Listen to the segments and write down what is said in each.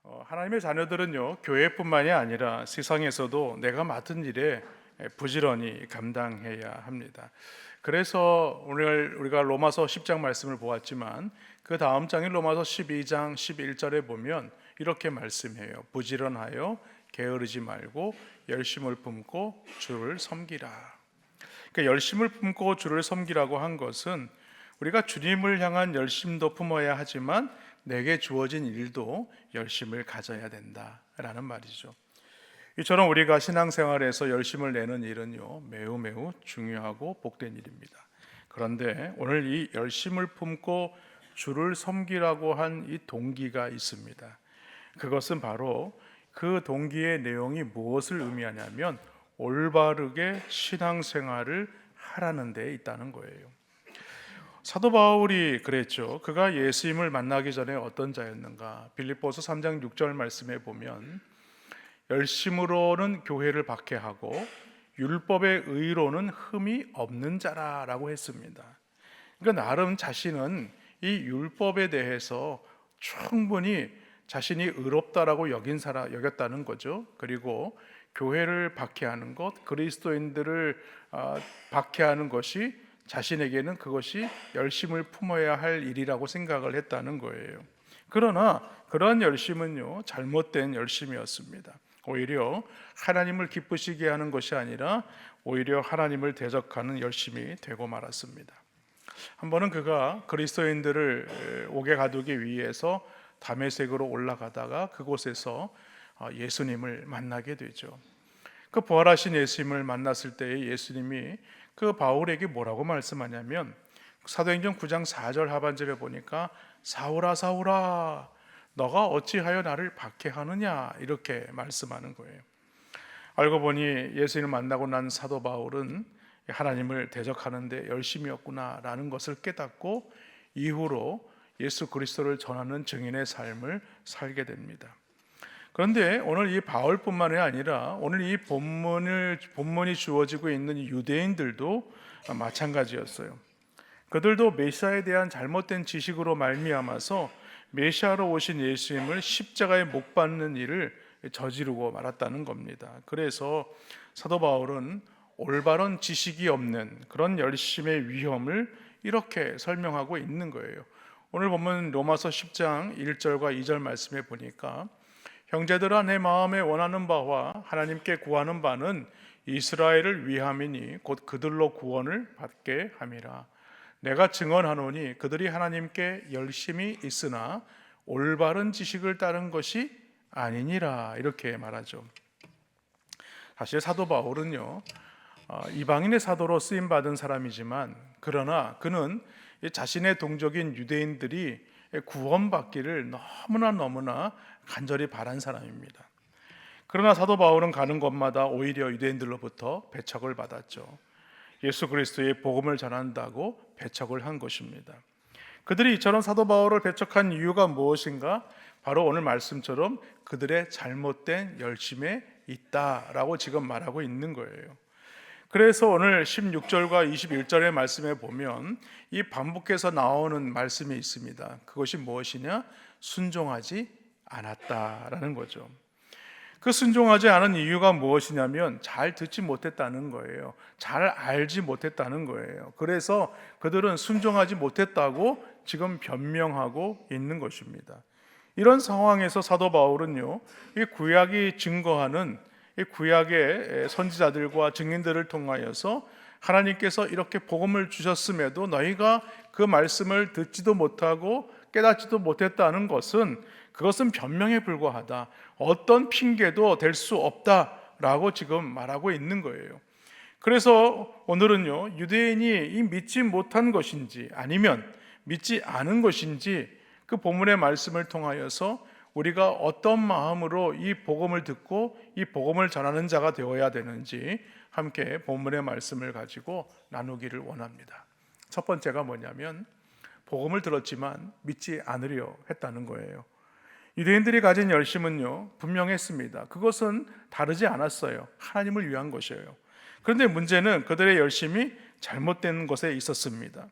하나님의 자녀들은요, 교회뿐만이 아니라 세상에서도 내가 맡은 일에 부지런히 감당해야 합니다. 그래서 오늘 우리가 로마서 10장 말씀을 보았지만 그 다음 장인 로마서 12장 11절에 보면 이렇게 말씀해요. 부지런하여 게으르지 말고 열심을 품고 주를 섬기라. 그러니까 열심을 품고 주를 섬기라고 한 것은 우리가 주님을 향한 열심도 품어야 하지만 내게 주어진 일도 열심을 가져야 된다라는 말이죠. 이처럼 우리가 신앙생활에서 열심을 내는 일은요, 매우 매우 중요하고 복된 일입니다. 그런데 오늘 이 열심을 품고 주를 섬기라고 한 이 동기가 있습니다. 그것은 바로 그 동기의 내용이 무엇을 의미하냐면 올바르게 신앙생활을 하라는 데 있다는 거예요. 사도 바울이 그랬죠. 그가 예수님을 만나기 전에 어떤 자였는가? 빌립보서 3장 6절 말씀에 보면 열심으로는 교회를 박해하고 율법의 의로는 흠이 없는 자라라고 했습니다. 그러니까 나름 자신은 이 율법에 대해서 충분히 자신이 의롭다라고 여겼다는 거죠. 그리고 교회를 박해하는 것, 그리스도인들을 박해하는 것이 자신에게는 그것이 열심을 품어야 할 일이라고 생각을 했다는 거예요. 그러나 그러한 열심은요, 잘못된 열심이었습니다. 오히려 하나님을 기쁘시게 하는 것이 아니라 오히려 하나님을 대적하는 열심이 되고 말았습니다. 한 번은 그가 그리스도인들을 옥에 가두기 위해서 다메섹으로 올라가다가 그곳에서 예수님을 만나게 되죠. 그 부활하신 예수님을 만났을 때에 예수님이 그 바울에게 뭐라고 말씀하냐면 사도행전 9장 4절 하반절에 보니까 사울아 사울아 너가 어찌하여 나를 박해하느냐 이렇게 말씀하는 거예요. 알고 보니 예수님을 만나고 난 사도 바울은 하나님을 대적하는 데 열심이었구나라는 것을 깨닫고 이후로 예수 그리스도를 전하는 증인의 삶을 살게 됩니다. 그런데 오늘 이 바울뿐만이 아니라 오늘 이 본문이 주어지고 있는 유대인들도 마찬가지였어요. 그들도 메시아에 대한 잘못된 지식으로 말미암아서 메시아로 오신 예수님을 십자가에 못 박는 일을 저지르고 말았다는 겁니다. 그래서 사도 바울은 올바른 지식이 없는 그런 열심의 위험을 이렇게 설명하고 있는 거예요. 오늘 보면 로마서 10장 1절과 2절 말씀에 보니까 형제들아 내 마음에 원하는 바와 하나님께 구하는 바는 이스라엘을 위함이니 곧 그들로 구원을 받게 함이라. 내가 증언하노니 그들이 하나님께 열심히 있으나 올바른 지식을 따른 것이 아니니라 이렇게 말하죠. 사실 사도 바울은요 이방인의 사도로 쓰임 받은 사람이지만 그러나 그는 자신의 동족인 유대인들이 구원받기를 너무나 간절히 바란 사람입니다. 그러나 사도 바울은 가는 곳마다 오히려 유대인들로부터 배척을 받았죠. 예수 그리스도의 복음을 전한다고 배척을 한 것입니다. 그들이 이처럼 사도 바울을 배척한 이유가 무엇인가? 바로 오늘 말씀처럼 그들의 잘못된 열심에 있다라고 지금 말하고 있는 거예요. 그래서 오늘 16절과 21절의 말씀에 보면 이 반복해서 나오는 말씀이 있습니다. 그것이 무엇이냐? 순종하지 않았다라는 거죠. 그 순종하지 않은 이유가 무엇이냐면 잘 듣지 못했다는 거예요. 잘 알지 못했다는 거예요. 그래서 그들은 순종하지 못했다고 지금 변명하고 있는 것입니다. 이런 상황에서 사도 바울은요, 이 구약이 증거하는 이 구약의 선지자들과 증인들을 통하여서 하나님께서 이렇게 복음을 주셨음에도 너희가 그 말씀을 듣지도 못하고 깨닫지도 못했다는 것은 그것은 변명에 불과하다. 어떤 핑계도 될 수 없다라고 지금 말하고 있는 거예요. 그래서 오늘은요, 유대인이 이 믿지 못한 것인지 아니면 믿지 않은 것인지 그 본문의 말씀을 통하여서 우리가 어떤 마음으로 이 복음을 듣고 이 복음을 전하는 자가 되어야 되는지 함께 본문의 말씀을 가지고 나누기를 원합니다. 첫 번째가 뭐냐면 복음을 들었지만 믿지 않으려 했다는 거예요. 유대인들이 가진 열심은요 분명했습니다. 그것은 다르지 않았어요. 하나님을 위한 것이에요. 그런데 문제는 그들의 열심이 잘못된 것에 있었습니다.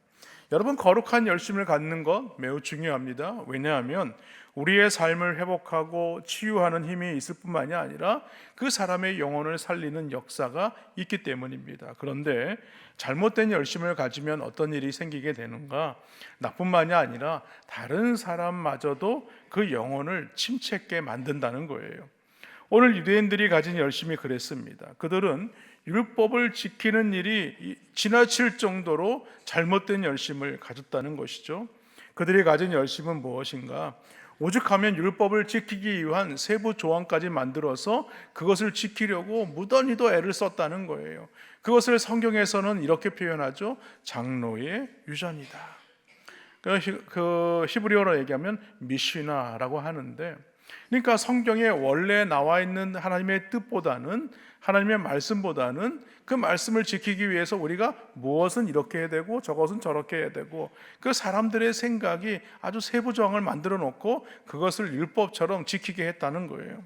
여러분, 거룩한 열심을 갖는 것 매우 중요합니다. 왜냐하면 우리의 삶을 회복하고 치유하는 힘이 있을 뿐만이 아니라 그 사람의 영혼을 살리는 역사가 있기 때문입니다. 그런데 잘못된 열심을 가지면 어떤 일이 생기게 되는가? 나뿐만이 아니라 다른 사람마저도 그 영혼을 침체케 만든다는 거예요. 오늘 유대인들이 가진 열심이 그랬습니다. 그들은 율법을 지키는 일이 지나칠 정도로 잘못된 열심을 가졌다는 것이죠. 그들이 가진 열심은 무엇인가? 오죽하면 율법을 지키기 위한 세부 조항까지 만들어서 그것을 지키려고 무던히도 애를 썼다는 거예요. 그것을 성경에서는 이렇게 표현하죠. 장로의 유전이다. 그 히브리어로 얘기하면 미시나라고 하는데, 그러니까 성경에 원래 나와 있는 하나님의 뜻보다는, 하나님의 말씀보다는 그 말씀을 지키기 위해서 우리가 무엇은 이렇게 해야 되고 저것은 저렇게 해야 되고, 그 사람들의 생각이 아주 세부 조항을 만들어 놓고 그것을 율법처럼 지키게 했다는 거예요.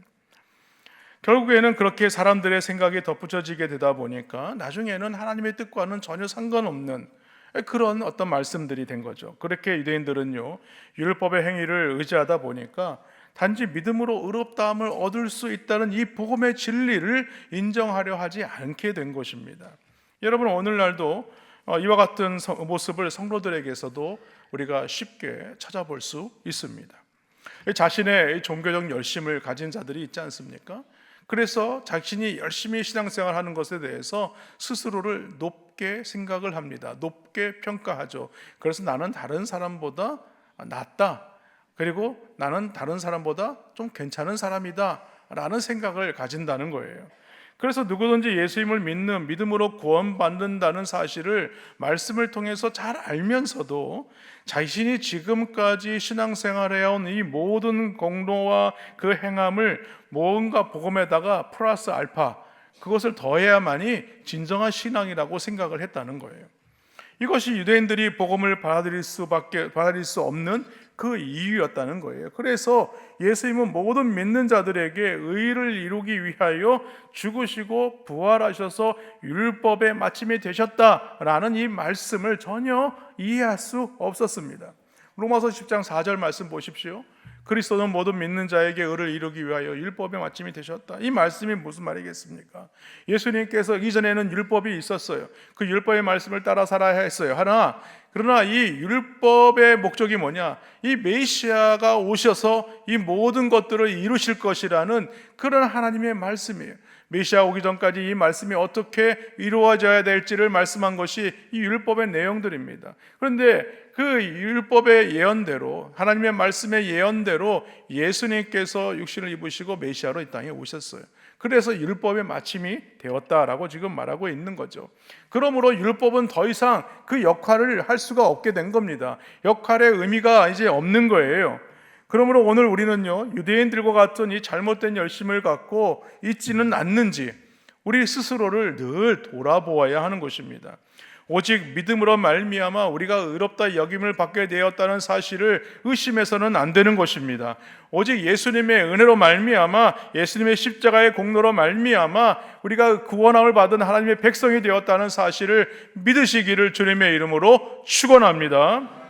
결국에는 그렇게 사람들의 생각이 덧붙여지게 되다 보니까 나중에는 하나님의 뜻과는 전혀 상관없는 그런 어떤 말씀들이 된 거죠. 그렇게 유대인들은요, 율법의 행위를 의지하다 보니까 단지 믿음으로 의롭다함을 얻을 수 있다는 이 복음의 진리를 인정하려 하지 않게 된 것입니다. 여러분, 오늘날도 이와 같은 모습을 성도들에게서도 우리가 쉽게 찾아볼 수 있습니다. 자신의 종교적 열심을 가진 자들이 있지 않습니까? 그래서 자신이 열심히 신앙생활하는 것에 대해서 스스로를 높게 생각을 합니다. 높게 평가하죠. 그래서 나는 다른 사람보다 낫다, 그리고 나는 다른 사람보다 좀 괜찮은 사람이다 라는 생각을 가진다는 거예요. 그래서 누구든지 예수님을 믿는, 믿음으로 구원받는다는 사실을 말씀을 통해서 잘 알면서도 자신이 지금까지 신앙생활해온 이 모든 공로와 그 행함을 뭔가 복음에다가 플러스 알파, 그것을 더해야만이 진정한 신앙이라고 생각을 했다는 거예요. 이것이 유대인들이 복음을 받아들일 수 없는 그 이유였다는 거예요. 그래서 예수님은 모든 믿는 자들에게 의를 이루기 위하여 죽으시고 부활하셔서 율법의 마침이 되셨다라는 이 말씀을 전혀 이해할 수 없었습니다. 로마서 10장 4절 말씀 보십시오. 그리스도는 모든 믿는 자에게 의를 이루기 위하여 율법의 마침이 되셨다. 이 말씀이 무슨 말이겠습니까? 예수님께서 이전에는 율법이 있었어요. 그 율법의 말씀을 따라 살아야 했어요. 그러나 이 율법의 목적이 뭐냐? 이 메시아가 오셔서 이 모든 것들을 이루실 것이라는 그런 하나님의 말씀이에요. 메시아 오기 전까지 이 말씀이 어떻게 이루어져야 될지를 말씀한 것이 이 율법의 내용들입니다. 그런데 그 율법의 예언대로, 하나님의 말씀의 예언대로 예수님께서 육신을 입으시고 메시아로 이 땅에 오셨어요. 그래서 율법의 마침이 되었다라고 지금 말하고 있는 거죠. 그러므로 율법은 더 이상 그 역할을 할 수가 없게 된 겁니다. 역할의 의미가 이제 없는 거예요. 그러므로 오늘 우리는요, 유대인들과 같은 이 잘못된 열심을 갖고 있지는 않는지 우리 스스로를 늘 돌아보아야 하는 것입니다. 오직 믿음으로 말미암아 우리가 의롭다 여김을 받게 되었다는 사실을 의심해서는 안 되는 것입니다. 오직 예수님의 은혜로 말미암아, 예수님의 십자가의 공로로 말미암아 우리가 구원함을 받은 하나님의 백성이 되었다는 사실을 믿으시기를 주님의 이름으로 축원합니다.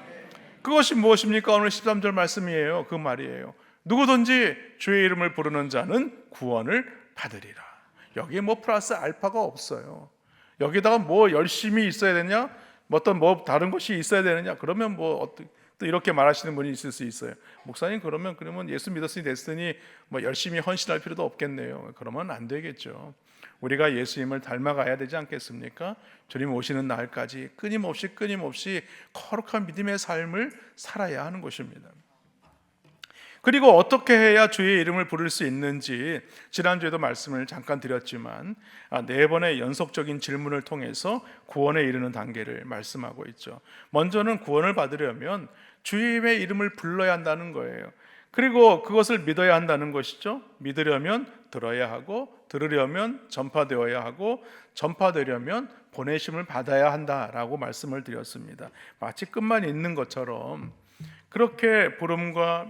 그것이 무엇입니까? 오늘 13절 말씀이에요. 그 말이에요. 누구든지 주의 이름을 부르는 자는 구원을 받으리라. 여기에 뭐 플러스 알파가 없어요. 여기다가 뭐 열심히 있어야 되냐? 어떤 뭐 다른 것이 있어야 되느냐? 그러면 뭐 또 이렇게 말하시는 분이 있을 수 있어요. 목사님, 그러면 예수 믿었으니 됐으니 뭐 열심히 헌신할 필요도 없겠네요. 그러면 안 되겠죠. 우리가 예수님을 닮아가야 되지 않겠습니까? 주님 오시는 날까지 끊임없이 거룩한 믿음의 삶을 살아야 하는 것입니다. 그리고 어떻게 해야 주의 이름을 부를 수 있는지 지난주에도 말씀을 잠깐 드렸지만 4번의 연속적인 질문을 통해서 구원에 이르는 단계를 말씀하고 있죠. 먼저는 구원을 받으려면 주님의 이름을 불러야 한다는 거예요. 그리고 그것을 믿어야 한다는 것이죠. 믿으려면 들어야 하고, 들으려면 전파되어야 하고, 전파되려면 보내심을 받아야 한다라고 말씀을 드렸습니다. 마치 끝만 있는 것처럼 그렇게 부름과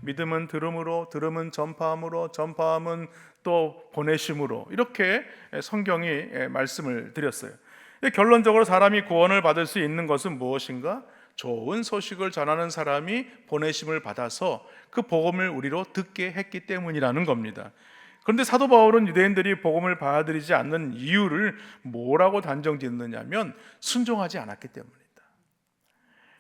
믿음은 들음으로, 들음은 전파함으로, 전파함은 또 보내심으로, 이렇게 성경이 말씀을 드렸어요. 근데 결론적으로 사람이 구원을 받을 수 있는 것은 무엇인가? 좋은 소식을 전하는 사람이 보내심을 받아서 그 복음을 우리로 듣게 했기 때문이라는 겁니다. 그런데 사도 바울은 유대인들이 복음을 받아들이지 않는 이유를 뭐라고 단정짓느냐면 순종하지 않았기 때문이다.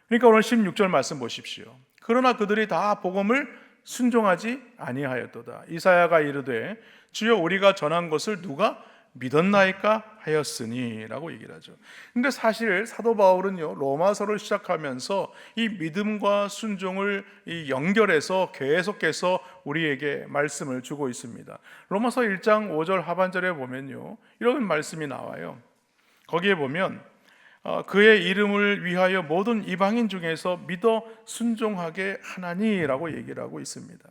그러니까 오늘 16절 말씀 보십시오. 그러나 그들이 다 복음을 순종하지 아니하였도다. 이사야가 이르되 주여 우리가 전한 것을 누가 믿었나이까 하였으니 라고 얘기를 하죠. 근데 사실 사도 바울은요, 로마서를 시작하면서 이 믿음과 순종을 연결해서 계속해서 우리에게 말씀을 주고 있습니다. 로마서 1장 5절 하반절에 보면요, 이런 말씀이 나와요. 거기에 보면 그의 이름을 위하여 모든 이방인 중에서 믿어 순종하게 하나니라고 얘기를 하고 있습니다.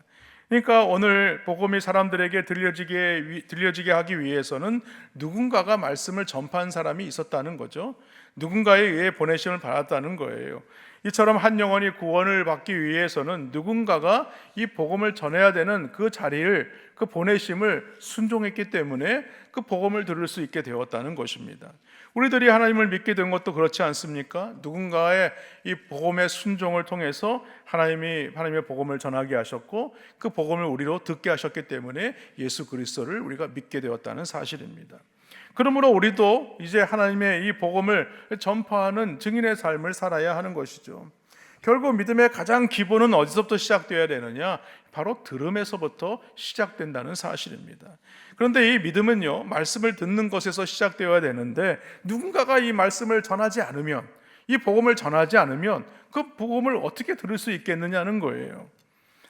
그러니까 오늘 복음이 사람들에게 들려지게 하기 위해서는 누군가가 말씀을 전파한 사람이 있었다는 거죠. 누군가에 의해 보내심을 받았다는 거예요. 이처럼 한 영혼이 구원을 받기 위해서는 누군가가 이 복음을 전해야 되는 그 자리를, 그 보내심을 순종했기 때문에 그 복음을 들을 수 있게 되었다는 것입니다. 우리들이 하나님을 믿게 된 것도 그렇지 않습니까? 누군가의 이 복음의 순종을 통해서 하나님의 복음을 전하게 하셨고 그 복음을 우리로 듣게 하셨기 때문에 예수 그리스도를 우리가 믿게 되었다는 사실입니다. 그러므로 우리도 이제 하나님의 이 복음을 전파하는 증인의 삶을 살아야 하는 것이죠. 결국 믿음의 가장 기본은 어디서부터 시작되어야 되느냐? 바로 들음에서부터 시작된다는 사실입니다. 그런데 이 믿음은요, 말씀을 듣는 것에서 시작되어야 되는데 누군가가 이 말씀을 전하지 않으면, 이 복음을 전하지 않으면 그 복음을 어떻게 들을 수 있겠느냐는 거예요.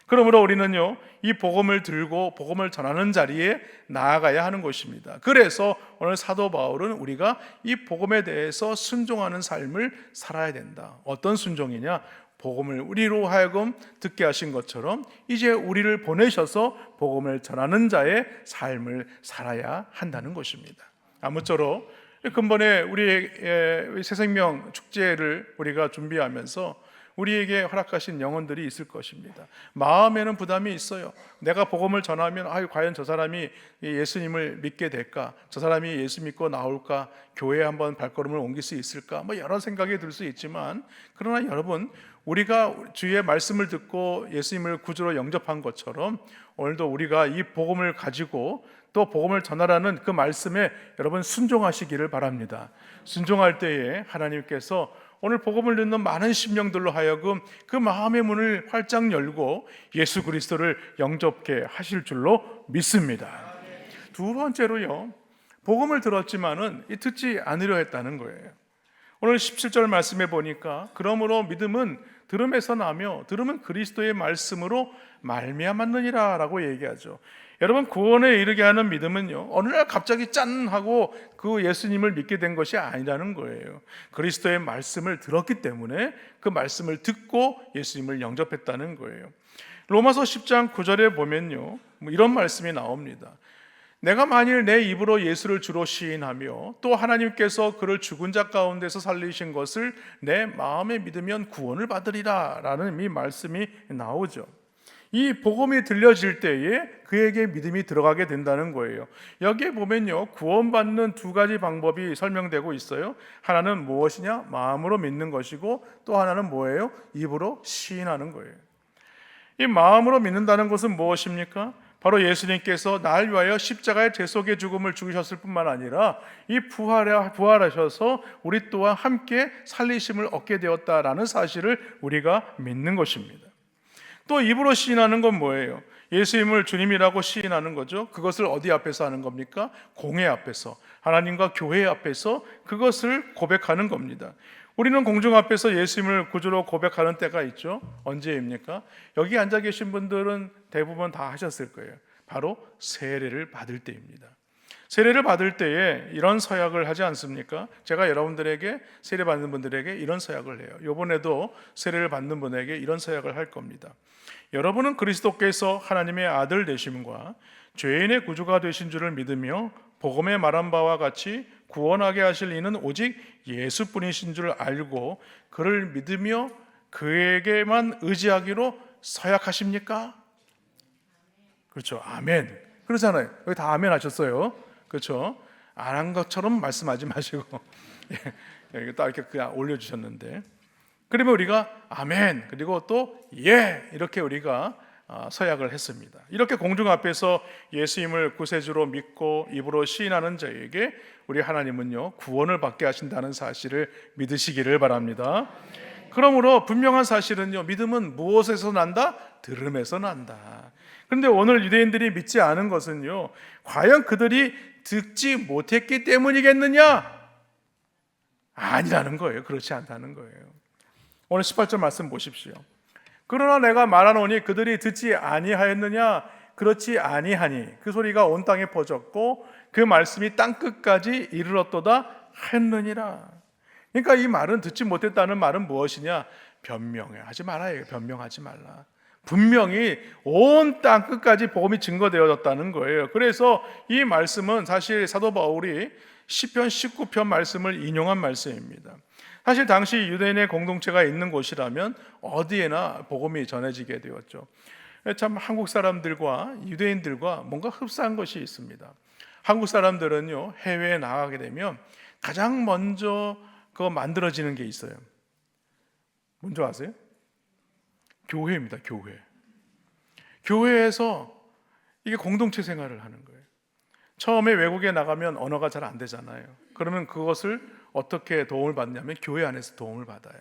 그러므로 우리는요, 이 복음을 들고 복음을 전하는 자리에 나아가야 하는 것입니다. 그래서 오늘 사도 바울은 우리가 이 복음에 대해서 순종하는 삶을 살아야 된다. 어떤 순종이냐? 복음을 우리로 하여금 듣게 하신 것처럼 이제 우리를 보내셔서 복음을 전하는 자의 삶을 살아야 한다는 것입니다. 아무쪼록 근본에 우리의 새생명 축제를 우리가 준비하면서 우리에게 허락하신 영혼들이 있을 것입니다. 마음에는 부담이 있어요. 내가 복음을 전하면 과연 저 사람이 예수님을 믿게 될까? 저 사람이 예수 믿고 나올까? 교회에 한번 발걸음을 옮길 수 있을까? 여러 생각이 들 수 있지만, 그러나 여러분, 우리가 주의 말씀을 듣고 예수님을 구주로 영접한 것처럼 오늘도 우리가 이 복음을 가지고 또 복음을 전하라는 그 말씀에 여러분 순종하시기를 바랍니다. 순종할 때에 하나님께서 오늘 복음을 듣는 많은 심령들로 하여금 그 마음의 문을 활짝 열고 예수 그리스도를 영접케 하실 줄로 믿습니다. 두 번째로요, 복음을 들었지만은 듣지 않으려 했다는 거예요. 오늘 17절 말씀에 보니까 그러므로 믿음은 들음에서 나며 들음은 그리스도의 말씀으로 말미암았느니라 라고 얘기하죠. 여러분, 구원에 이르게 하는 믿음은요, 어느 날 갑자기 짠 하고 그 예수님을 믿게 된 것이 아니라는 거예요. 그리스도의 말씀을 들었기 때문에 그 말씀을 듣고 예수님을 영접했다는 거예요. 로마서 10장 9절에 보면요, 이런 말씀이 나옵니다. 내가 만일 내 입으로 예수를 주로 시인하며 또 하나님께서 그를 죽은 자 가운데서 살리신 것을 내 마음에 믿으면 구원을 받으리라 라는 이 말씀이 나오죠. 이 복음이 들려질 때에 그에게 믿음이 들어가게 된다는 거예요. 여기에 보면요, 구원받는 두 가지 방법이 설명되고 있어요. 하나는 무엇이냐? 마음으로 믿는 것이고 또 하나는 뭐예요? 입으로 시인하는 거예요. 이 마음으로 믿는다는 것은 무엇입니까? 바로 예수님께서 나를 위하여 십자가의 대속의 죽음을 죽으셨을 뿐만 아니라 이 부활하셔서 우리 또한 함께 살리심을 얻게 되었다라는 사실을 우리가 믿는 것입니다. 또 입으로 시인하는 건 뭐예요? 예수님을 주님이라고 시인하는 거죠. 그것을 어디 앞에서 하는 겁니까? 공회 앞에서, 하나님과 교회 앞에서 그것을 고백하는 겁니다. 우리는 공중 앞에서 예수님을 구주로 고백하는 때가 있죠. 언제입니까? 여기 앉아 계신 분들은 대부분 다 하셨을 거예요. 바로 세례를 받을 때입니다. 세례를 받을 때에 이런 서약을 하지 않습니까? 제가 여러분들에게, 세례 받는 분들에게 이런 서약을 해요. 이번에도 세례를 받는 분에게 이런 서약을 할 겁니다. 여러분은 그리스도께서 하나님의 아들 되심과 죄인의 구주가 되신 줄을 믿으며 복음에 말한 바와 같이 구원하게 하실 이는 오직 예수뿐이신 줄 알고 그를 믿으며 그에게만 의지하기로 서약하십니까? 그렇죠. 아멘. 그러잖아요. 여기 다 아멘 하셨어요. 그렇죠. 안 한 것처럼 말씀하지 마시고 딱 이렇게 그냥 올려주셨는데, 그러면 우리가 아멘 그리고 또 예 이렇게 우리가 서약을 했습니다. 이렇게 공중 앞에서 예수님을 구세주로 믿고 입으로 시인하는 자에게 우리 하나님은요 구원을 받게 하신다는 사실을 믿으시기를 바랍니다. 그러므로 분명한 사실은요, 믿음은 무엇에서 난다? 들음에서 난다. 그런데 오늘 유대인들이 믿지 않은 것은요, 과연 그들이 듣지 못했기 때문이겠느냐? 아니라는 거예요. 그렇지 않다는 거예요. 오늘 18절 말씀 보십시오. 그러나 내가 말하노니 그들이 듣지 아니하였느냐? 그렇지 아니하니 그 소리가 온 땅에 퍼졌고 그 말씀이 땅끝까지 이르렀도다 했느니라. 그러니까 이 말은, 듣지 못했다는 말은 무엇이냐? 변명해 하지 말아요. 변명하지 말라. 분명히 온 땅 끝까지 복음이 증거되어졌다는 거예요. 그래서 이 말씀은 사실 사도 바울이 시편 19편 말씀을 인용한 말씀입니다. 사실 당시 유대인의 공동체가 있는 곳이라면 어디에나 복음이 전해지게 되었죠. 참 한국 사람들과 유대인들과 뭔가 흡사한 것이 있습니다. 한국 사람들은요, 해외에 나가게 되면 가장 먼저 만들어지는 게 있어요. 뭔지 아세요? 교회입니다. 교회에서 이게 공동체 생활을 하는 거예요. 처음에 외국에 나가면 언어가 잘 안 되잖아요. 그러면 그것을 어떻게 도움을 받냐면 교회 안에서 도움을 받아요.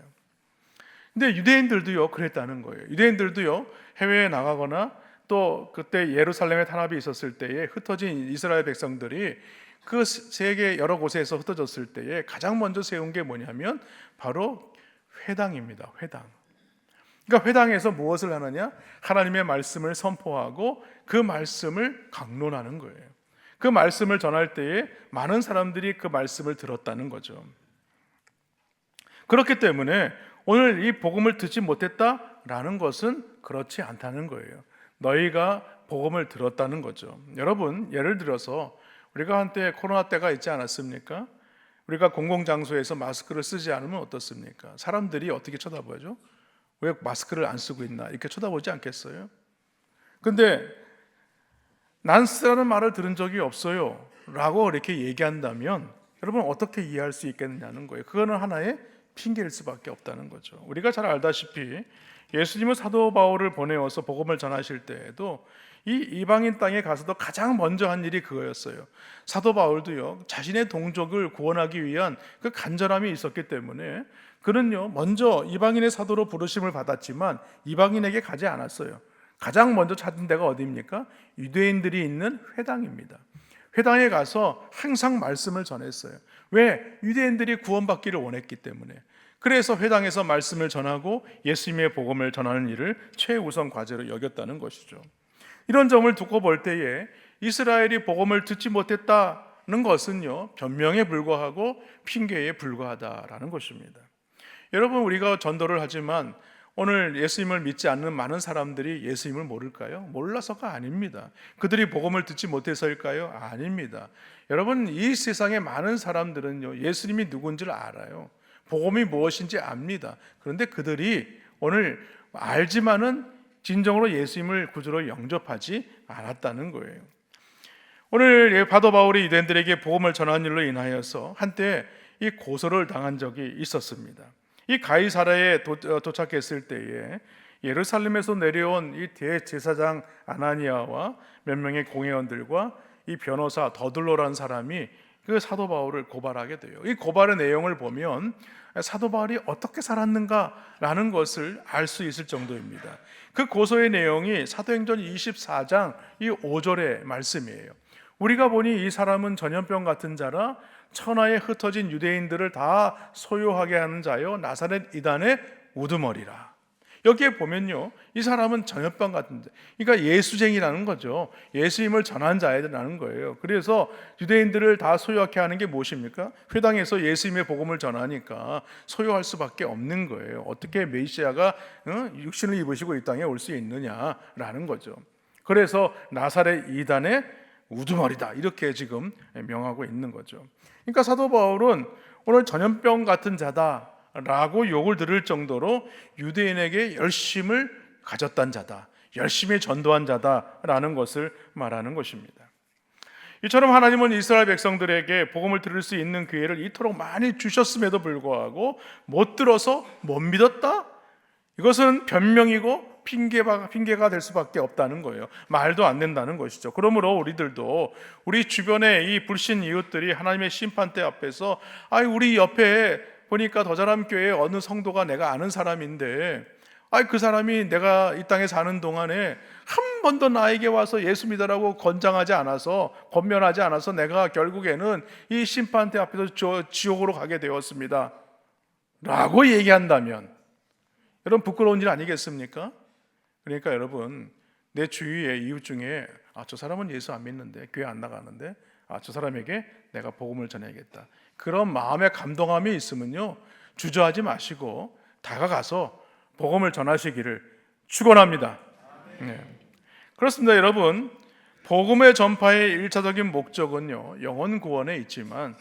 근데 유대인들도요 그랬다는 거예요. 유대인들도요 해외에 나가거나 또 그때 예루살렘에 탄압이 있었을 때에 흩어진 이스라엘 백성들이 그 세계 여러 곳에서 흩어졌을 때에 가장 먼저 세운 게 뭐냐면 바로 회당입니다. 회당. 그러니까 회당에서 무엇을 하느냐? 하나님의 말씀을 선포하고 그 말씀을 강론하는 거예요. 그 말씀을 전할 때에 많은 사람들이 그 말씀을 들었다는 거죠. 그렇기 때문에 오늘 이 복음을 듣지 못했다라는 것은 그렇지 않다는 거예요. 너희가 복음을 들었다는 거죠. 여러분, 예를 들어서 우리가 한때 코로나 때가 있지 않았습니까? 우리가 공공장소에서 마스크를 쓰지 않으면 어떻습니까? 사람들이 어떻게 쳐다보죠? 왜 마스크를 안 쓰고 있나? 이렇게 쳐다보지 않겠어요? 근데 난 쓰라는 말을 들은 적이 없어요 라고 이렇게 얘기한다면 여러분 어떻게 이해할 수 있겠느냐는 거예요. 그거는 하나의 핑계일 수밖에 없다는 거죠. 우리가 잘 알다시피 예수님은 사도 바울을 보내어서 복음을 전하실 때에도 이 이방인 땅에 가서도 가장 먼저 한 일이 그거였어요. 사도 바울도요 자신의 동족을 구원하기 위한 그 간절함이 있었기 때문에 그는요 먼저 이방인의 사도로 부르심을 받았지만 이방인에게 가지 않았어요. 가장 먼저 찾은 데가 어디입니까? 유대인들이 있는 회당입니다. 회당에 가서 항상 말씀을 전했어요. 왜? 유대인들이 구원받기를 원했기 때문에. 그래서 회당에서 말씀을 전하고 예수님의 복음을 전하는 일을 최우선 과제로 여겼다는 것이죠. 이런 점을 두고 볼 때에 이스라엘이 복음을 듣지 못했다는 것은요 변명에 불과하고 핑계에 불과하다라는 것입니다. 여러분, 우리가 전도를 하지만 오늘 예수님을 믿지 않는 많은 사람들이 예수님을 모를까요? 몰라서가 아닙니다. 그들이 복음을 듣지 못해서일까요? 아닙니다. 여러분, 이 세상의 많은 사람들은요 예수님이 누군지를 알아요. 복음이 무엇인지 압니다. 그런데 그들이 오늘 알지만은 진정으로 예수님을 구주로 영접하지 않았다는 거예요. 오늘 사도 바울이 유대인들에게 복음을 전한 일로 인하여서 한때 이 고소를 당한 적이 있었습니다. 이 가이사랴에 도착했을 때에 예루살렘에서 내려온 이 대제사장 아나니아와 몇 명의 공회원들과 이 변호사 더둘로라는 사람이 그 사도 바울을 고발하게 돼요. 이 고발의 내용을 보면 사도 바울이 어떻게 살았는가라는 것을 알 수 있을 정도입니다. 그 고소의 내용이 사도행전 24장 이 5절의 말씀이에요. 우리가 보니 이 사람은 전염병 같은 자라 천하에 흩어진 유대인들을 다 소요하게 하는 자요 나사렛 이단의 우두머리라. 여기에 보면요 이 사람은 전염병 같은 자, 그러니까 예수쟁이라는 거죠. 예수님을 전한 자라는 거예요. 그래서 유대인들을 다 소유하게 하는 게 무엇입니까? 회당에서 예수님의 복음을 전하니까 소유할 수밖에 없는 거예요. 어떻게 메시아가 육신을 입으시고 이 땅에 올 수 있느냐라는 거죠. 그래서 나사렛 이단의 우두머리다 이렇게 지금 명하고 있는 거죠. 그러니까 사도 바울은 오늘 전염병 같은 자다라고 욕을 들을 정도로 유대인에게 열심을 가졌던 자다, 열심히 전도한 자다라는 것을 말하는 것입니다. 이처럼 하나님은 이스라엘 백성들에게 복음을 들을 수 있는 기회를 이토록 많이 주셨음에도 불구하고 못 들어서 못 믿었다? 이것은 변명이고 핑계가 될 수밖에 없다는 거예요. 말도 안 된다는 것이죠. 그러므로 우리들도 우리 주변에 이 불신 이웃들이 하나님의 심판대 앞에서 우리 옆에 보니까 더자람 교회 어느 성도가 내가 아는 사람인데 그 사람이 내가 이 땅에 사는 동안에 한 번도 나에게 와서 예수 믿으라고 권장하지 않아서, 권면하지 않아서 내가 결국에는 이 심판대 앞에서 지옥으로 가게 되었습니다 라고 얘기한다면 여러분 부끄러운 일 아니겠습니까? 그러니까 여러분, 내 주위의 이웃 중에 저 사람은 예수 안 믿는데, 교회 안 나가는데 저 사람에게 내가 복음을 전해야겠다, 그런 마음의 감동함이 있으면요, 주저하지 마시고 다가가서 복음을 전하시기를 축원합니다. 네. 그렇습니다. 여러분, 복음의 전파의 일차적인 목적은요, 영혼 구원에 있지만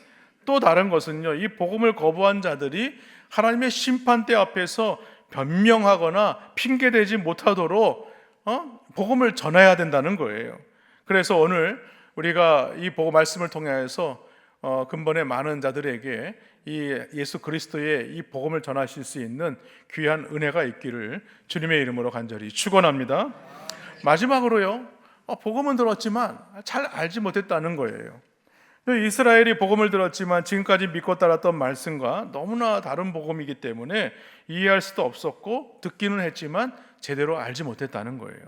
또 다른 것은요, 이 복음을 거부한 자들이 하나님의 심판대 앞에서 변명하거나 핑계대지 못하도록 복음을 전해야 된다는 거예요. 그래서 오늘 우리가 이 복음 말씀을 통해서 근본에 많은 자들에게 이 예수 그리스도의 이 복음을 전하실 수 있는 귀한 은혜가 있기를 주님의 이름으로 간절히 축원합니다. 마지막으로요, 복음은 들었지만 잘 알지 못했다는 거예요. 이스라엘이 복음을 들었지만 지금까지 믿고 따랐던 말씀과 너무나 다른 복음이기 때문에 이해할 수도 없었고 듣기는 했지만 제대로 알지 못했다는 거예요.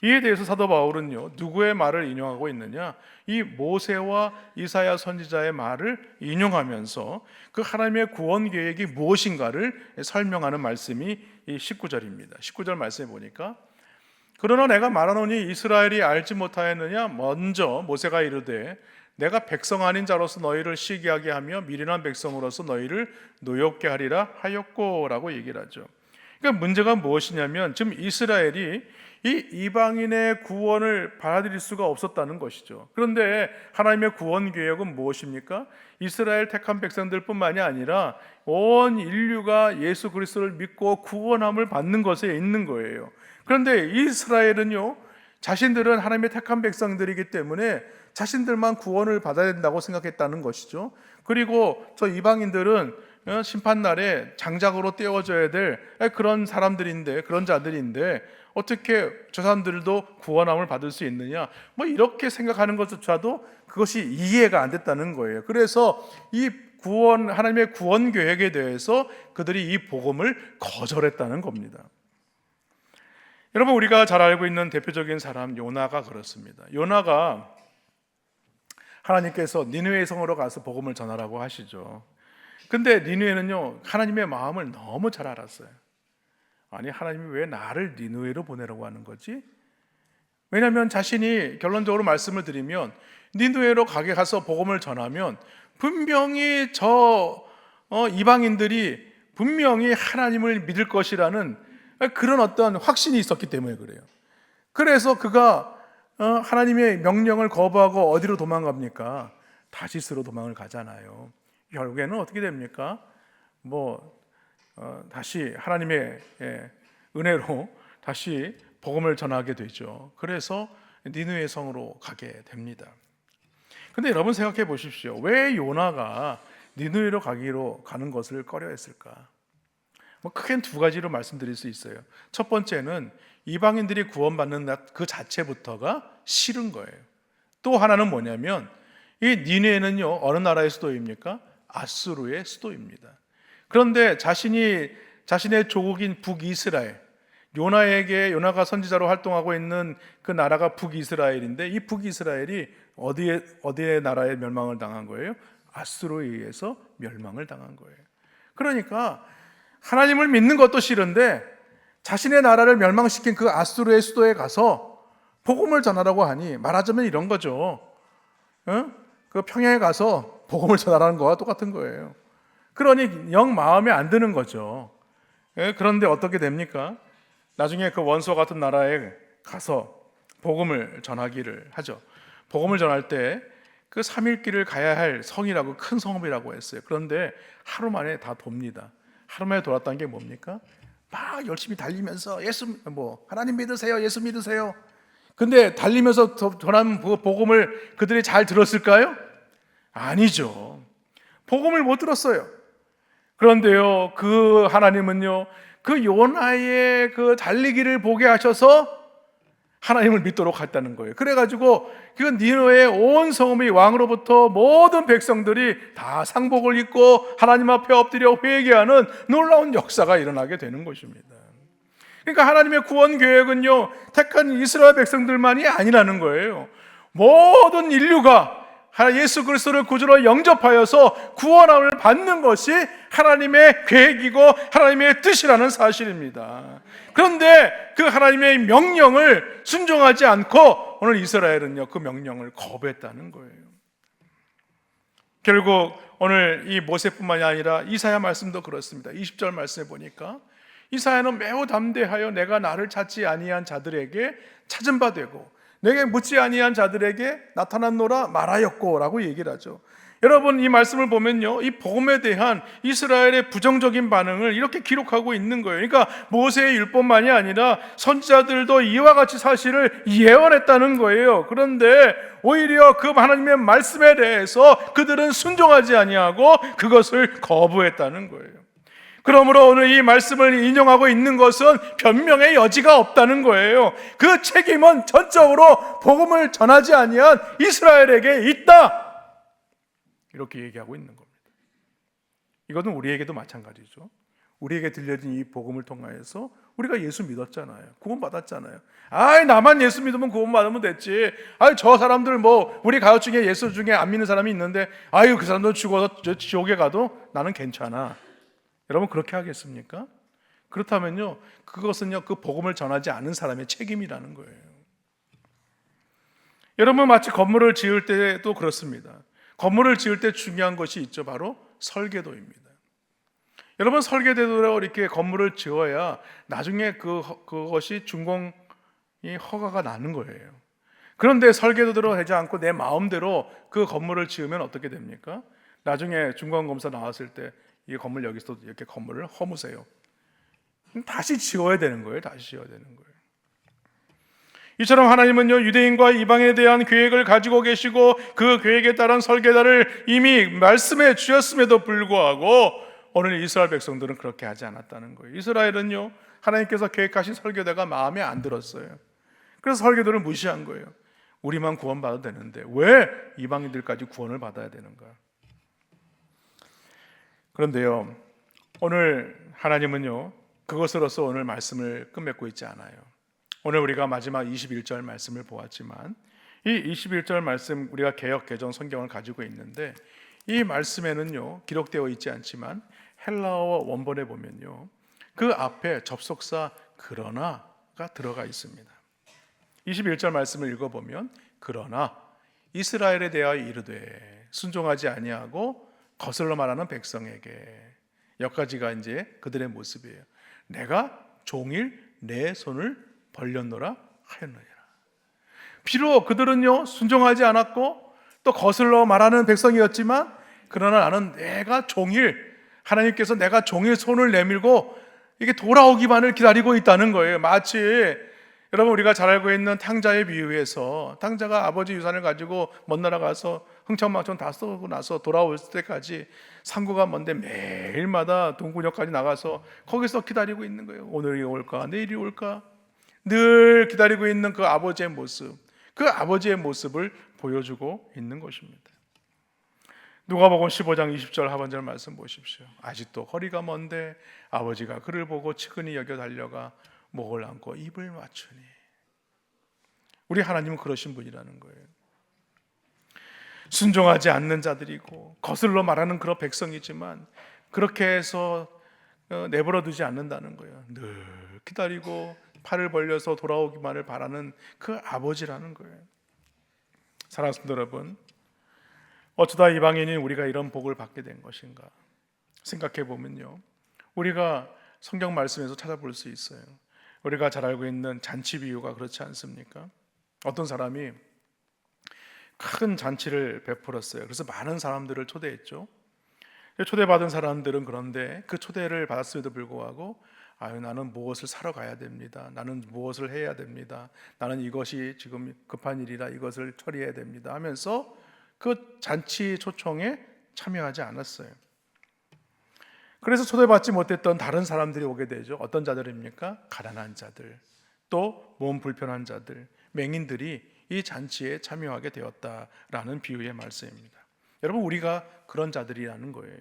이에 대해서 사도 바울은요, 누구의 말을 인용하고 있느냐, 이 모세와 이사야 선지자의 말을 인용하면서 그 하나님의 구원 계획이 무엇인가를 설명하는 말씀이 이 19절입니다. 19절 말씀에 보니까, 그러나 내가 말하노니 이스라엘이 알지 못하였느냐, 먼저 모세가 이르되 내가 백성 아닌 자로서 너희를 시기하게 하며 미련한 백성으로서 너희를 노엽게 하리라 하였고라고 얘기를 하죠. 그러니까 문제가 무엇이냐면 지금 이스라엘이 이 이방인의 구원을 받아들일 수가 없었다는 것이죠. 그런데 하나님의 구원 계획은 무엇입니까? 이스라엘 택한 백성들뿐만이 아니라 온 인류가 예수 그리스도를 믿고 구원함을 받는 것에 있는 거예요. 그런데 이스라엘은요, 자신들은 하나님의 택한 백성들이기 때문에 자신들만 구원을 받아야 된다고 생각했다는 것이죠. 그리고 저 이방인들은 심판날에 장작으로 떼어져야 될 그런 사람들인데, 그런 자들인데 어떻게 저 사람들도 구원함을 받을 수 있느냐, 이렇게 생각하는 것조차도 그것이 이해가 안 됐다는 거예요. 그래서 이 하나님의 구원 계획에 대해서 그들이 이 복음을 거절했다는 겁니다. 여러분, 우리가 잘 알고 있는 대표적인 사람 요나가 그렇습니다. 요나가 하나님께서 니느웨 성으로 가서 복음을 전하라고 하시죠. 근데 니느웨는요, 하나님의 마음을 너무 잘 알았어요. 아니, 하나님이 왜 나를 니느웨로 보내라고 하는 거지? 왜냐하면 자신이 결론적으로 말씀을 드리면 니느웨로 가서 복음을 전하면 분명히 이방인들이 분명히 하나님을 믿을 것이라는 그런 어떤 확신이 있었기 때문에 그래요. 그래서 그가 하나님의 명령을 거부하고 어디로 도망갑니까? 다시스로 도망을 가잖아요. 결국에는 어떻게 됩니까? 다시 하나님의 은혜로 다시 복음을 전하게 되죠. 그래서 니느웨 성으로 가게 됩니다. 근데 여러분 생각해 보십시오. 왜 요나가 니느웨로 가는 것을 꺼려했을까? 크게는 두 가지로 말씀드릴 수 있어요. 첫 번째는 이방인들이 구원받는 그 자체부터가 싫은 거예요. 또 하나는 뭐냐면 이 니느웨는요, 어느 나라의 수도입니까? 아수르의 수도입니다. 그런데 자신의 조국인 북이스라엘, 요나가 선지자로 활동하고 있는 그 나라가 북이스라엘인데, 이 북이스라엘이 어디에 나라에 멸망을 당한 거예요? 아수르에 의해서 멸망을 당한 거예요. 그러니까 하나님을 믿는 것도 싫은데 자신의 나라를 멸망시킨 그 아수르의 수도에 가서 복음을 전하라고 하니, 말하자면 이런 거죠. 그 평양에 가서 복음을 전하라는 거와 똑같은 거예요. 그러니 영 마음에 안 드는 거죠. 그런데 어떻게 됩니까? 나중에 그 원수와 같은 나라에 가서 복음을 전하기를 하죠. 복음을 전할 때 그 3일길을 가야 할 성이라고, 큰 성읍이라고 했어요. 그런데 하루 만에 다 돕니다. 하루 만에 돌았다는 게 뭡니까? 막 열심히 달리면서 하나님 믿으세요, 예수 믿으세요. 근데 달리면서 전한 복음을 그들이 잘 들었을까요? 아니죠. 복음을 못 들었어요. 그런데요, 그 하나님은요, 그 요나의 그 달리기를 보게 하셔서 하나님을 믿도록 했다는 거예요. 그래가지고 그 니느웨의 온 성읍이 왕으로부터 모든 백성들이 다 상복을 입고 하나님 앞에 엎드려 회개하는 놀라운 역사가 일어나게 되는 것입니다. 그러니까 하나님의 구원 계획은요, 택한 이스라엘 백성들만이 아니라는 거예요. 모든 인류가 예수 그리스도를 구주로 영접하여서 구원함을 받는 것이 하나님의 계획이고 하나님의 뜻이라는 사실입니다. 그런데 그 하나님의 명령을 순종하지 않고 오늘 이스라엘은요, 그 명령을 거부했다는 거예요. 결국 오늘 이 모세뿐만이 아니라 이사야 말씀도 그렇습니다. 20절 말씀에 보니까 이사야는 매우 담대하여 내가 나를 찾지 아니한 자들에게 찾은 바 되고 내게 묻지 아니한 자들에게 나타났노라 말하였고 라고 얘기를 하죠. 여러분, 이 말씀을 보면요, 이 복음에 대한 이스라엘의 부정적인 반응을 이렇게 기록하고 있는 거예요. 그러니까 모세의 율법만이 아니라 선지자들도 이와 같이 사실을 예언했다는 거예요. 그런데 오히려 그 하나님의 말씀에 대해서 그들은 순종하지 아니하고 그것을 거부했다는 거예요. 그러므로 오늘 이 말씀을 인용하고 있는 것은 변명의 여지가 없다는 거예요. 그 책임은 전적으로 복음을 전하지 아니한 이스라엘에게 있다, 이렇게 얘기하고 있는 겁니다. 이것은 우리에게도 마찬가지죠. 우리에게 들려진 이 복음을 통하여서 우리가 예수 믿었잖아요. 구원 받았잖아요. 나만 예수 믿으면 구원 받으면 됐지. 저 사람들 우리 가족 중에 예수 중에 안 믿는 사람이 있는데 그 사람들 죽어서 지옥에 가도 나는 괜찮아. 여러분, 그렇게 하겠습니까? 그렇다면요, 그것은요, 그 복음을 전하지 않은 사람의 책임이라는 거예요. 여러분, 마치 건물을 지을 때도 그렇습니다. 건물을 지을 때 중요한 것이 있죠. 바로 설계도입니다. 여러분, 설계대로 이렇게 건물을 지어야 나중에 그것이 준공이 허가가 나는 거예요. 그런데 설계도대로 하지 않고 내 마음대로 그 건물을 지으면 어떻게 됩니까? 나중에 준공검사 나왔을 때 이 건물 여기서 이렇게 건물을 허무세요. 다시 지어야 되는 거예요. 다시 지어야 되는 거예요. 이처럼 하나님은요, 유대인과 이방에 대한 계획을 가지고 계시고 그 계획에 따른 설계자를 이미 말씀해 주셨음에도 불구하고 오늘 이스라엘 백성들은 그렇게 하지 않았다는 거예요. 이스라엘은요, 하나님께서 계획하신 설계자가 마음에 안 들었어요. 그래서 설계도를 무시한 거예요. 우리만 구원받아도 되는데 왜 이방인들까지 구원을 받아야 되는가? 그런데요, 오늘 하나님은요, 그것으로서 오늘 말씀을 끝맺고 있지 않아요. 오늘 우리가 마지막 21절 말씀을 보았지만 이 21절 말씀, 우리가 개역 개정 성경을 가지고 있는데 이 말씀에는요, 기록되어 있지 않지만 헬라어 원본에 보면요, 그 앞에 접속사 그러나가 들어가 있습니다. 21절 말씀을 읽어보면 그러나 이스라엘에 대하여 이르되 순종하지 아니하고 거슬러 말하는 백성에게, 여기까지가 이제 그들의 모습이에요. 내가 종일 내 손을 벌렸노라 하였느니라. 비록 그들은요, 순종하지 않았고 또 거슬러 말하는 백성이었지만 그러나 나는 내가 종일, 하나님께서 내가 종일 손을 내밀고 이게 돌아오기만을 기다리고 있다는 거예요. 마치 여러분, 우리가 잘 알고 있는 탕자의 비유에서 탕자가 아버지 유산을 가지고 먼 나라 가서 흥청망청 다 쓰고 나서 돌아올 때까지 상구가 먼데 매일마다 동굴역까지 나가서 거기서 기다리고 있는 거예요. 오늘이 올까 내일이 올까 늘 기다리고 있는 그 아버지의 모습, 그 아버지의 모습을 보여주고 있는 것입니다. 누가복음 15장 20절 하반절 말씀 보십시오. 아직도 거리가 먼데 아버지가 그를 보고 측은히 여겨 달려가 목을 안고 입을 맞추니. 우리 하나님은 그러신 분이라는 거예요. 순종하지 않는 자들이고 거슬러 말하는 그런 백성이지만 그렇게 해서 내버려 두지 않는다는 거예요. 늘 기다리고 팔을 벌려서 돌아오기만을 바라는 그 아버지라는 거예요. 사랑하는 성도 여러분, 어쩌다 이방인인 우리가 이런 복을 받게 된 것인가 생각해 보면요, 우리가 성경 말씀에서 찾아볼 수 있어요. 우리가 잘 알고 있는 잔치 비유가 그렇지 않습니까? 어떤 사람이 큰 잔치를 베풀었어요. 그래서 많은 사람들을 초대했죠. 초대받은 사람들은 그런데 그 초대를 받았음에도 불구하고 아유, 나는 무엇을 사러 가야 됩니다. 나는 무엇을 해야 됩니다. 나는 이것이 지금 급한 일이라 이것을 처리해야 됩니다 하면서 그 잔치 초청에 참여하지 않았어요. 그래서 초대받지 못했던 다른 사람들이 오게 되죠. 어떤 자들입니까? 가난한 자들, 또 몸 불편한 자들, 맹인들이 이 잔치에 참여하게 되었다라는 비유의 말씀입니다. 여러분, 우리가 그런 자들이라는 거예요.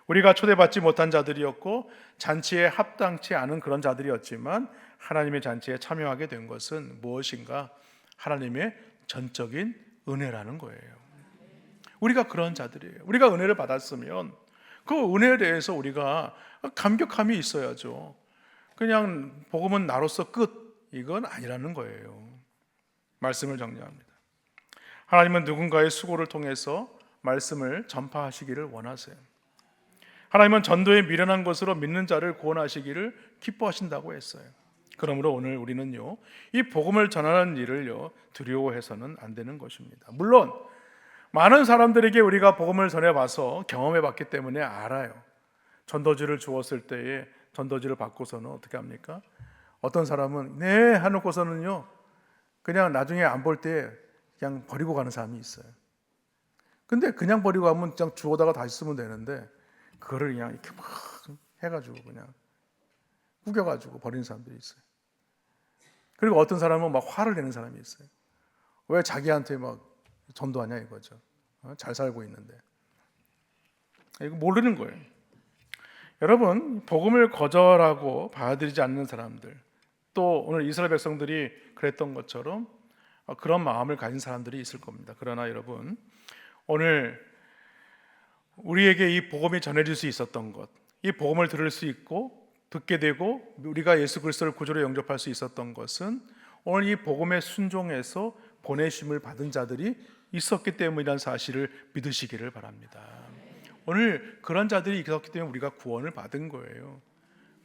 우리가 초대받지 못한 자들이었고 잔치에 합당치 않은 그런 자들이었지만 하나님의 잔치에 참여하게 된 것은 무엇인가? 하나님의 전적인 은혜라는 거예요. 우리가 그런 자들이에요. 우리가 은혜를 받았으면 그 은혜에 대해서 우리가 감격함이 있어야죠. 그냥 복음은 나로서 끝, 이건 아니라는 거예요. 말씀을 정리합니다. 하나님은 누군가의 수고를 통해서 말씀을 전파하시기를 원하세요. 하나님은 전도에 미련한 것으로 믿는 자를 구원하시기를 기뻐하신다고 했어요. 그러므로 오늘 우리는요, 이 복음을 전하는 일을요, 두려워해서는 안 되는 것입니다. 물론 많은 사람들에게 우리가 복음을 전해봐서 경험해봤기 때문에 알아요. 전도지를 주었을 때에 전도지를 받고서는 어떻게 합니까? 어떤 사람은 네 해놓고서는요, 그냥 나중에 안 볼 때 그냥 버리고 가는 사람이 있어요. 근데 그냥 버리고 가면 그냥 주워다가 다시 쓰면 되는데 그거를 그냥 이렇게 막 해가지고 그냥 구겨가지고 버리는 사람들이 있어요. 그리고 어떤 사람은 막 화를 내는 사람이 있어요. 왜 자기한테 막 전도하냐 이거죠. 잘 살고 있는데. 이거 모르는 거예요. 여러분, 복음을 거절하고 받아들이지 않는 사람들, 또 오늘 이스라엘 백성들이 그랬던 것처럼 그런 마음을 가진 사람들이 있을 겁니다. 그러나 여러분, 오늘 우리에게 이 복음이 전해질 수 있었던 것, 이 복음을 들을 수 있고 듣게 되고 우리가 예수 그리스도를 구주로 영접할 수 있었던 것은 오늘 이 복음에 순종해서 보내심을 받은 자들이 있었기 때문이라는 사실을 믿으시기를 바랍니다. 오늘 그런 자들이 있었기 때문에 우리가 구원을 받은 거예요.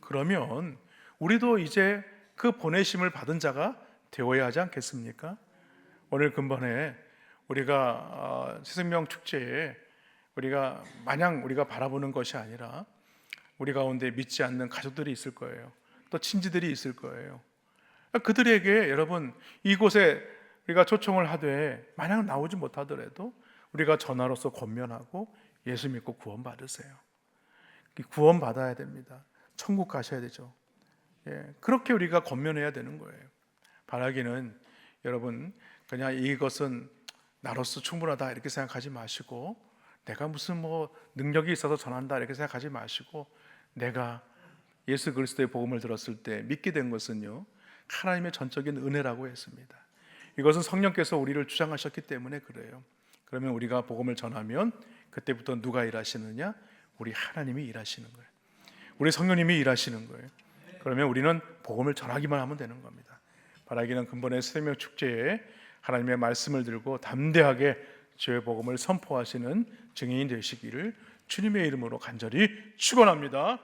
그러면 우리도 이제 그 보내심을 받은 자가 되어야 하지 않겠습니까? 오늘 근본에 우리가 새생명 축제에 우리가 마냥 우리가 바라보는 것이 아니라 우리 가운데 믿지 않는 가족들이 있을 거예요. 또 친지들이 있을 거예요. 그들에게 여러분, 이곳에 우리가 초청을 하되 마냥 나오지 못하더라도 우리가 전화로서 권면하고 예수 믿고 구원 받으세요. 구원 받아야 됩니다. 천국 가셔야 되죠. 그렇게 우리가 권면해야 되는 거예요. 바라기는 여러분, 그냥 이것은 나로서 충분하다 이렇게 생각하지 마시고, 내가 무슨 능력이 있어서 전한다 이렇게 생각하지 마시고, 내가 예수 그리스도의 복음을 들었을 때 믿게 된 것은요, 하나님의 전적인 은혜라고 했습니다. 이것은 성령께서 우리를 주장하셨기 때문에 그래요. 그러면 우리가 복음을 전하면 그때부터 누가 일하시느냐? 우리 하나님이 일하시는 거예요. 우리 성령님이 일하시는 거예요. 그러면 우리는 복음을 전하기만 하면 되는 겁니다. 바라기는 근본의 새생명 축제에 하나님의 말씀을 들고 담대하게 주의 복음을 선포하시는 증인이 되시기를 주님의 이름으로 간절히 축원합니다.